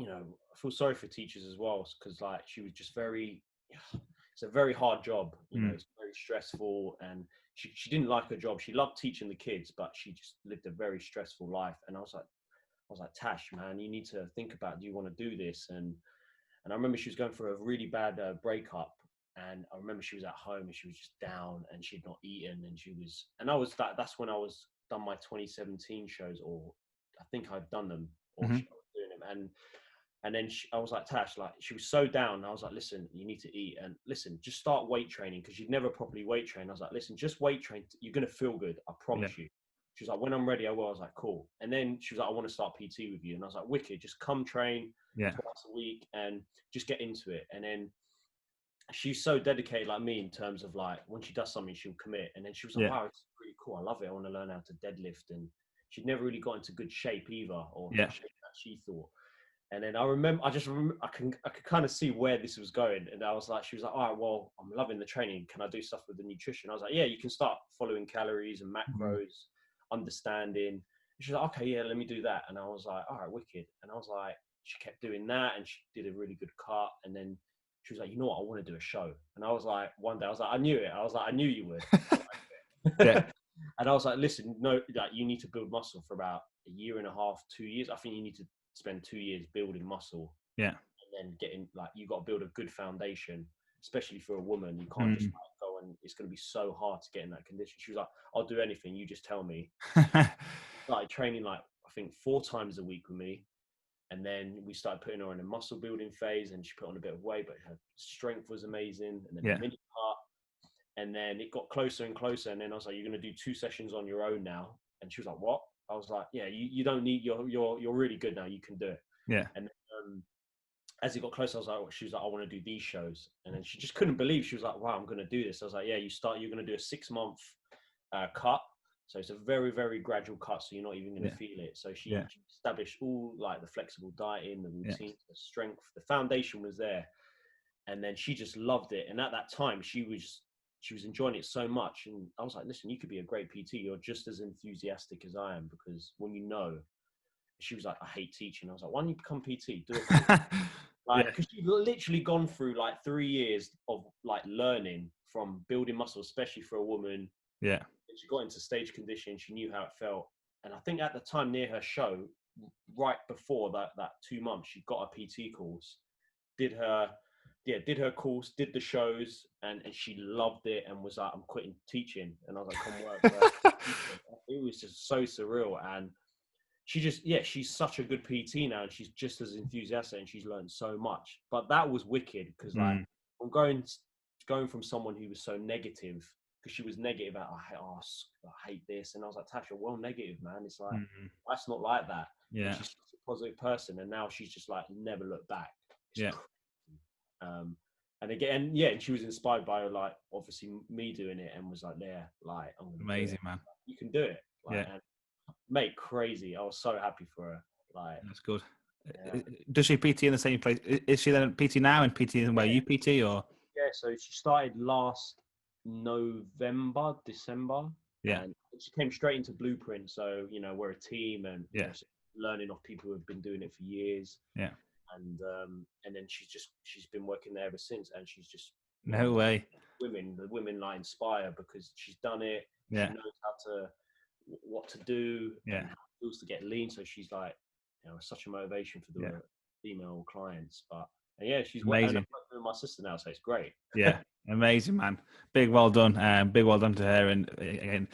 I feel sorry for teachers as well, because like she was just it's a very hard job. It's very stressful, and she didn't like her job. She loved teaching the kids, but she just lived a very stressful life. And I was like, Tash, man, you need to think about, do you want to do this? And I remember she was going through a really bad breakup, And I remember she was at home and she was just down and she'd not eaten, and I was that's when I was done my 2017 shows, or I think I'd done them, or Mm-hmm. she was doing them. And then I was like, Tash, like, she was so down. I was like, listen, you need to eat, and listen, just start weight training, because you'd never properly weight train. I was like, listen, just weight train. You're going to feel good. I promise you. She was like, when I'm ready, I will. I was like, cool. And then she was like, I want to start PT with you. And I was like, wicked, just come train twice a week and just get into it. And then she's so dedicated like me in terms of like, when she does something, she'll commit. And then she was like, wow, it's really cool. I love it. I want to learn how to deadlift. And she'd never really got into good shape either, or the shape that she thought. And then I just remember, I could kind of see where this was going. And I was like, she was like, all right, well, I'm loving the training. Can I do stuff with the nutrition? I was like, yeah, you can start following calories and macros, understanding. And she was like, okay, yeah, let me do that. And I was like, all right, wicked. And I was like, she kept doing that and she did a really good cut. And then she was like, you know what, I want to do a show. And I was like, one day I was like, I knew it. I was like, I knew you would. And I was like, listen, no, like, you need to build muscle for about a year and a half, 2 years. I think you need to spend 2 years building muscle. And then getting, like, you got to build a good foundation, especially for a woman. You can't just like, go, and it's going to be so hard to get in that condition. She was like, I'll do anything, you just tell me. Started training like, I think 4 times a week with me. And then we started putting her in a muscle building phase, and she put on a bit of weight, but her strength was amazing. And then the mini part, and then it got closer and closer. And then I was like, you're going to do 2 sessions on your own now. And she was like, what? I was like, yeah, you don't need, you're really good now. You can do it. And then, as it got closer, I was like, she was like, I want to do these shows. And then she just couldn't believe. She was like, wow, I'm going to do this. I was like, yeah, you're going to do a 6-month cut. So it's a very, very gradual cut. So you're not even going to feel it. So she established all like the flexible dieting, the routine, the strength, the foundation was there. And then she just loved it. And at that time, she was enjoying it so much. And I was like, listen, you could be a great PT. You're just as enthusiastic as I am, because when you know, she was like, I hate teaching. I was like, why don't you become PT? Do it. Like, because she'd literally gone through like 3 years of like learning from building muscle, especially for a woman. She got into stage condition. She knew how it felt. And I think at the time near her show, right before that 2 months, she got a PT course, did her course, did the shows, and she loved it and was like, I'm quitting teaching. And I was like, come work. It was just so surreal. And she just, she's such a good PT now, and she's just as enthusiastic, and she's learned so much. But that was wicked, because like, I'm going from someone who was so negative, because she was negative about, I hate this. And I was like, Tasha, well, negative, man. It's like, that's not like that. And she's such a positive person. And now she's just like, never look back. It's and again, and she was inspired by like, obviously me doing it, and was like, like, I'm gonna amazing, man. You can do it. Like, and mate, crazy. I was so happy for her. Like, that's good. Does she PT in the same place? Is she then PT now and PT in where you PT, or? So she started last December. And she came straight into Blueprint. So, you know, we're a team, and you know, learning off people who have been doing it for years. And then she's been working there ever since, and she's just no way. The women like inspire, because she's done it. She knows what to do, and how it feels to get lean. So she's like, you know, such a motivation for the female clients. But she's amazing. I'm working with my sister now, so it's great. Amazing, man. Big well done. Big well done to her, and again,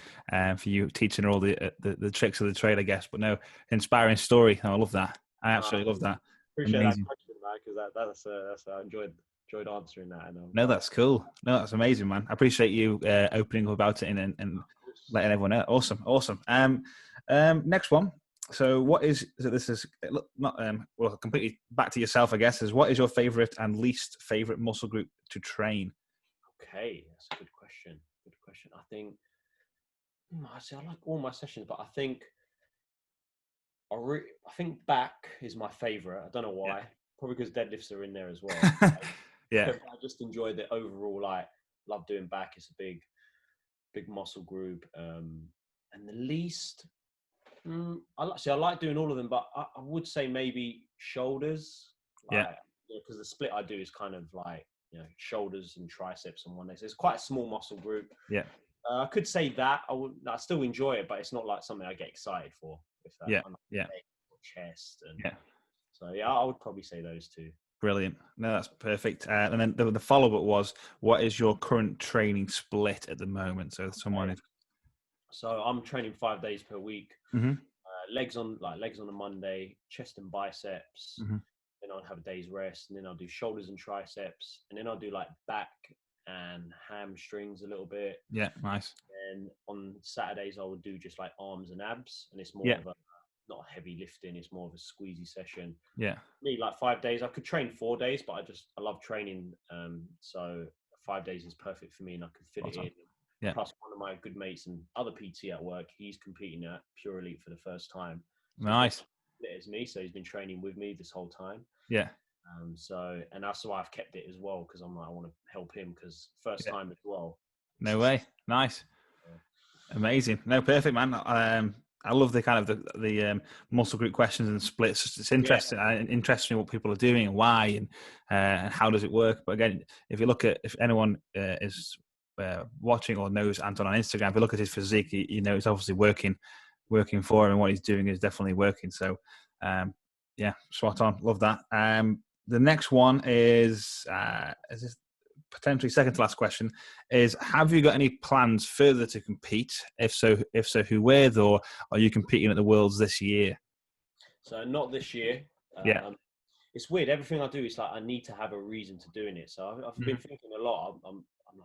for you teaching her all the tricks of the trade, I guess. But no, inspiring story. I love that. I absolutely love that. Appreciate amazing. That question, man, because that's I enjoyed answering that. And no, that's cool. No, that's amazing, man. I appreciate you opening up about it and letting everyone know. Awesome. Next one. So this is not completely back to yourself, I guess. Is what is your favorite and least favorite muscle group to train? Okay, that's a good question. I think I like all my sessions, but I think I think back is my favorite. I don't know why. Probably because deadlifts are in there as well. I just enjoy the overall, like, love doing back. It's a big muscle group. And the least, I like doing all of them, but I would say maybe shoulders. Because the split I do is kind of like, you know, shoulders and triceps on one day. So it's quite a small muscle group. I could say that I still enjoy it, but it's not like something I get excited for. If that, or chest, and so I would probably say those two. Brilliant. No, that's perfect. And then the follow-up was, what is your current training split at the moment? So someone is... So I'm training 5 days per week. Mm-hmm. Legs on a Monday, chest and biceps. Mm-hmm. Then I'll have a day's rest, and then I'll do shoulders and triceps, and then I'll do like back and hamstrings a little bit. Yeah, nice. And on Saturdays I would do just like arms and abs, and it's more Yeah. of a not heavy lifting. It's more of a squeezy session. Yeah. Me, like 5 days. I could train 4 days, but I love training. So 5 days is perfect for me, and I could fit it in. Yeah. Plus, one of my good mates and other PT at work, he's competing at Pure Elite for the first time. So nice. It's me, so he's been training with me this whole time. Yeah. And that's why I've kept it as well, because I'm like, I want to help him, because first time as well. No way. Nice. Amazing. No, perfect, man. I love the kind of the muscle group questions and splits. It's interesting. Interesting what people are doing and why, and how does it work. But again, if you look at, if anyone is watching or knows Anton on Instagram, if you look at his physique, you know it's obviously working for him, and what he's doing is definitely working. So, yeah, spot on. Love that. The next one is this potentially second to last question is, have you got any plans further to compete? If so, who with, or are you competing at the Worlds this year? So not this year. Yeah. It's weird. Everything I do is like, I need to have a reason to doing it. So I've been thinking a lot. I'm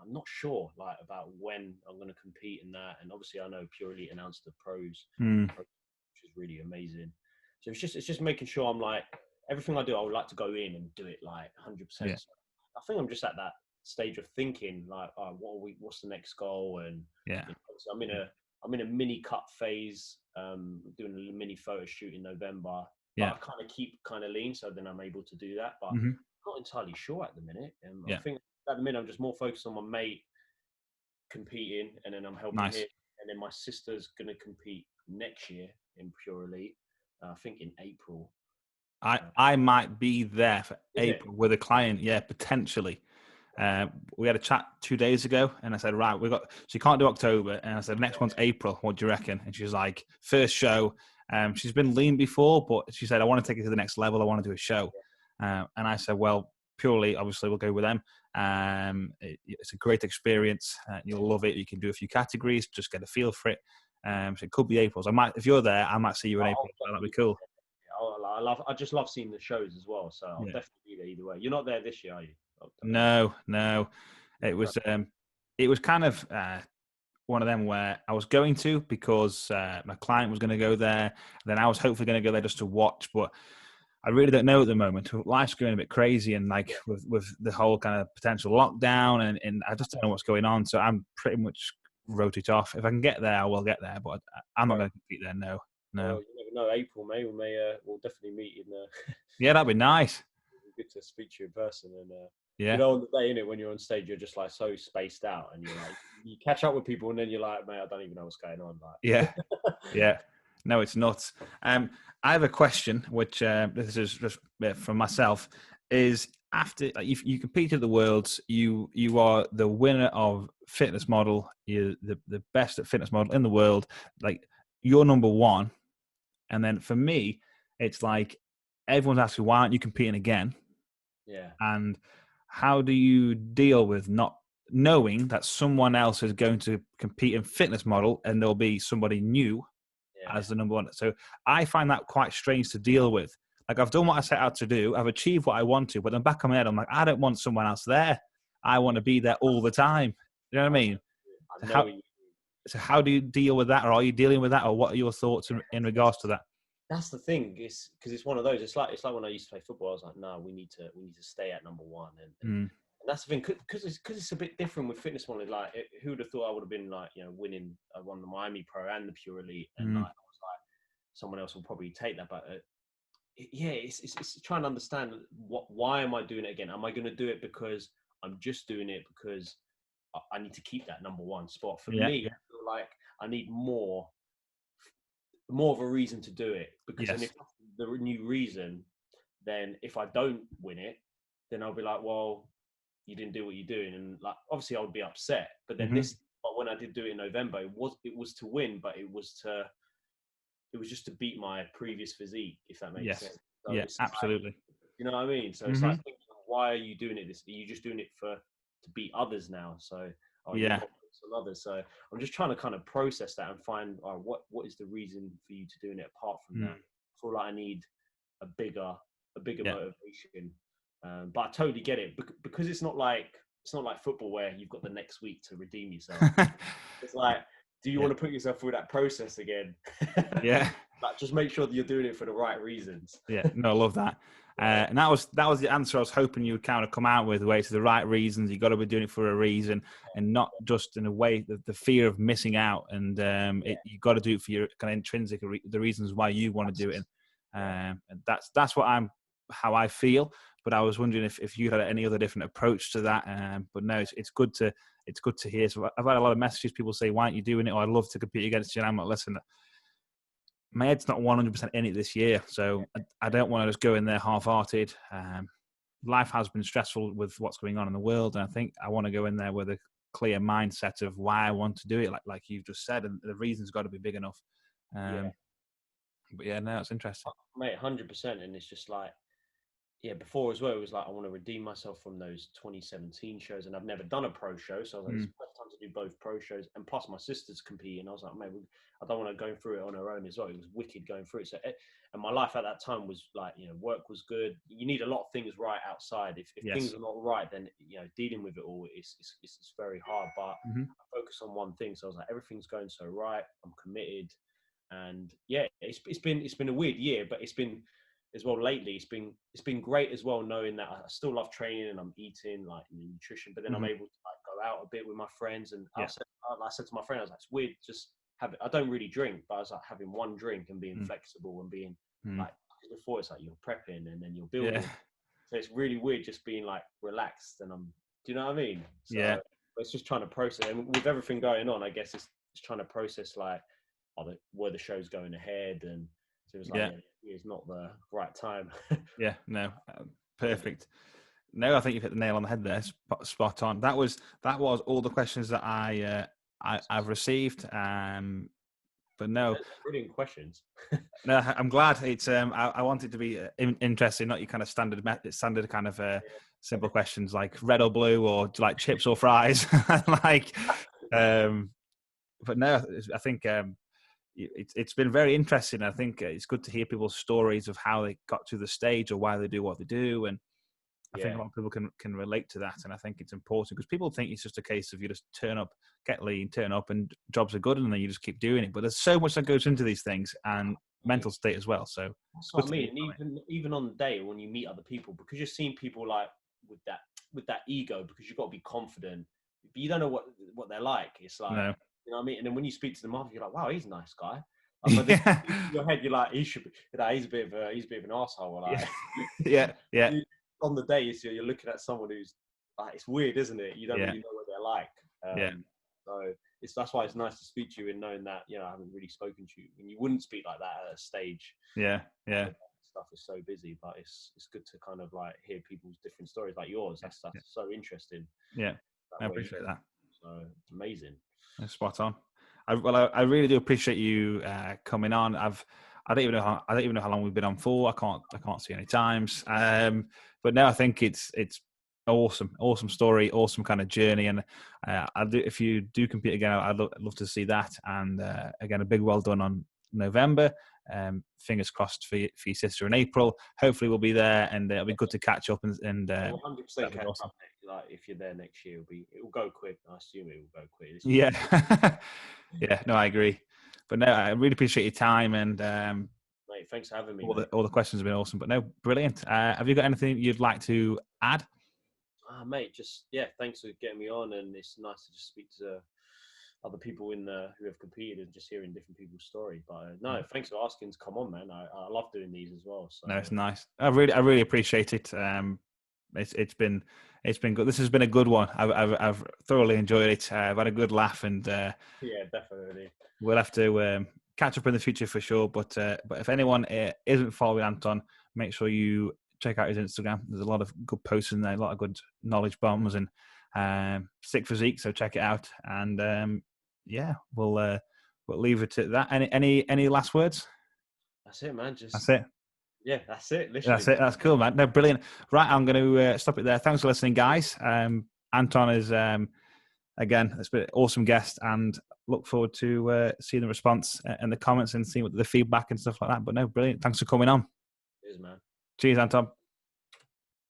not sure like about when I'm going to compete in that. And obviously I know Pure Elite announced the pros, which is really amazing. So it's just making sure I'm like, everything I do, I would like to go in and do it like 100%. Yeah. So I think I'm just at that stage of thinking like, what's the next goal? And so I'm in a mini cut phase, doing a mini photo shoot in November. But I kind of keep kind of lean, so then I'm able to do that. But I'm not entirely sure at the minute. I think at the minute I'm just more focused on my mate competing, and then I'm helping him. And then my sister's going to compete next year in Pure Elite, I think in April. I might be there for April with a client. Yeah, potentially. We had a chat 2 days ago, and I said, right, so you can't do October, and I said, next one's April. What do you reckon? And she was like, first show. She's been lean before, but she said, I want to take it to the next level. I want to do a show. And I said, well, purely, obviously, we'll go with them. It's a great experience. You'll love it. You can do a few categories, just get a feel for it. So it could be April. So if you're there, I might see you in April. That'd be cool. I just love seeing the shows as well. So I'll definitely be there either way. You're not there this year, are you? No. It was kind of one of them where I was going to, because my client was going to go there. Then I was hopefully going to go there just to watch, but I really don't know at the moment. Life's going a bit crazy, and like with the whole kind of potential lockdown, and I just don't know what's going on. So I'm pretty much wrote it off. If I can get there, I will get there, but I'm not going to compete there. No. Well, you never know. April, May, we'll definitely meet in. Yeah, that'd be nice. Good to speak to you in person, and yeah. You know, on the day, innit, when you're on stage, you're just like so spaced out, and you're like, you catch up with people, and then you're like, mate, I don't even know what's going on. Like, yeah. No, it's nuts. I have a question, which this is just from myself. Is after you competed at the Worlds, you are the winner of fitness model. You're the best at fitness model in the world. Like, you're number one. And then for me, it's like everyone's asking, why aren't you competing again? Yeah. And how do you deal with not knowing that someone else is going to compete in fitness model, and there'll be somebody new as the number one? So I find that quite strange to deal with. Like, I've done what I set out to do. I've achieved what I want to, but then back on my head, I'm like, I don't want someone else there. I want to be there all the time. You know what I mean? So how do you deal with that? Or are you dealing with that? Or what are your thoughts in regards to that? That's the thing, is because it's one of those. It's like when I used to play football. I was like, no, we need to stay at number one, and that's the thing, because it's a bit different with fitness model. Like, who would have thought I would have been like, you know, winning? I won the Miami Pro and the Pure Elite, and like, I was like, someone else will probably take that. But it's trying to understand why am I doing it again? Am I going to do it because I'm just doing it because I need to keep that number one spot? For me, I feel like I need more of a reason to do it, because then if that's the new reason, then if I don't win it, then I'll be like, well, you didn't do what you're doing, and like, obviously I would be upset. But then but when I did do it in November, it was to win, but it was just to beat my previous physique, if that makes sense. So absolutely. You know what I mean? So it's like, thinking, why are you doing it? Are you just doing it to beat others now? So, you've got some others. So I'm just trying to kind of process that and find, what is the reason for you to doing it apart from that? I feel like I need a bigger motivation. But I totally get it, because it's not like football where you've got the next week to redeem yourself. It's like, do you want to put yourself through that process again? Yeah. Like, just make sure that you're doing it for the right reasons. Yeah, no, I love that. And that was the answer I was hoping you would kind of come out with, where it's the right reasons. You got to be doing it for a reason, and not just in a way the fear of missing out. And you got to do it for your kind of intrinsic the reasons why you want to do it. And that's how I feel. But I was wondering if you had any other different approach to that. But no, it's good to hear. So I've had a lot of messages. People say, "Why aren't you doing it?" Or, "I'd love to compete against you." And I'm like, listen, my head's not 100% in it this year, so I don't want to just go in there half-hearted. Life has been stressful with what's going on in the world, and I think I want to go in there with a clear mindset of why I want to do it, like you've just said, and the reason's got to be big enough. But yeah, no, it's interesting. Mate, 100%. And it's just like, before as well, it was like, I want to redeem myself from those 2017 shows, and I've never done a pro show, so I was like, it's the first time to do both pro shows, and plus my sister's competing. I was like, man, I don't want to go through it on her own as well. It was wicked going through it. So, and my life at that time was like, work was good. You need a lot of things right outside. If things are not right, then dealing with it all is very hard. But I focus on one thing. So I was like, everything's going so right. I'm committed, and it's been a weird year, but it's been as well lately. It's been great as well, knowing that I still love training and I'm eating like nutrition, but then I'm able to like go out a bit with my friends. And I said to my friend, I was like, it's weird just I don't really drink, but I was like having one drink and being flexible and being like, before it's like you're prepping and then you're building. So it's really weird just being like relaxed, and do you know what I mean? So it's just trying to process, and with everything going on, I guess it's trying to process like, were the show's going ahead, and so it was like, it's not the right time. Perfect. No, I think you've hit the nail on the head there. Spot on. That was all the questions that I've received. But no, brilliant questions. No, I'm glad. It's I want it to be interesting, not your kind of standard kind of simple questions like red or blue, or do you like chips or fries? Like, but no, I think it's been very interesting. I think it's good to hear people's stories of how they got to the stage or why they do what they do, and I think a lot of people can relate to that. And I think it's important because people think it's just a case of you just turn up, get lean, turn up, and jobs are good, and then you just keep doing it. But there's so much that goes into these things, and mental state as well. So that's what I mean. Even on the day when you meet other people, because you're seeing people like with that ego, because you've got to be confident, but you don't know what they're like. It's like, you know what I mean? And then when you speak to them after, you're like, wow, he's a nice guy. But then in your head, you're like, he's a bit of an asshole. Like, on the day, you're looking at someone who's like, it's weird, isn't it? You don't really know what they're like. So that's why it's nice to speak to you, and knowing that I haven't really spoken to you, and you wouldn't speak like that at a stage. Stuff is so busy, but it's good to kind of like hear people's different stories like yours. That's so interesting. I appreciate that. So it's amazing. Spot on. I really do appreciate you coming on. I don't even know how long we've been on for. I can't see any times. But no, I think it's awesome story, awesome kind of journey. And if you do compete again, I'd love to see that. And again, a big well done on November. Fingers crossed for your sister in April. Hopefully we'll be there, and it'll be good to catch up. And 100% catch up. Like if you're there next year, it will go quick. I assume it will go quick. No, I agree. But no, I really appreciate your time, and mate, thanks for having me. All the questions have been awesome. But no, brilliant. Have you got anything you'd like to add? Mate, just thanks for getting me on, and it's nice to just speak to other people who have competed and just hearing different people's story. But no, thanks for asking to come on, man. I love doing these as well. So. No, it's nice. I really appreciate it. It's been good. This has been a good one. I've thoroughly enjoyed it. I've had a good laugh, and definitely. We'll have to catch up in the future for sure. But if anyone isn't following Anton, make sure you check out his Instagram. There's a lot of good posts in there, a lot of good knowledge bombs, and sick physique. So check it out. And we'll leave it at that. Any last words? That's it, man. That's it. Yeah, that's it. Literally. That's it. That's cool, man. No, brilliant. Right, I'm going to stop it there. Thanks for listening, guys. Anton is, again, it's been an awesome guest, and look forward to seeing the response and the comments and seeing what the feedback and stuff like that. But no, brilliant. Thanks for coming on. Cheers, man. Cheers, Anton.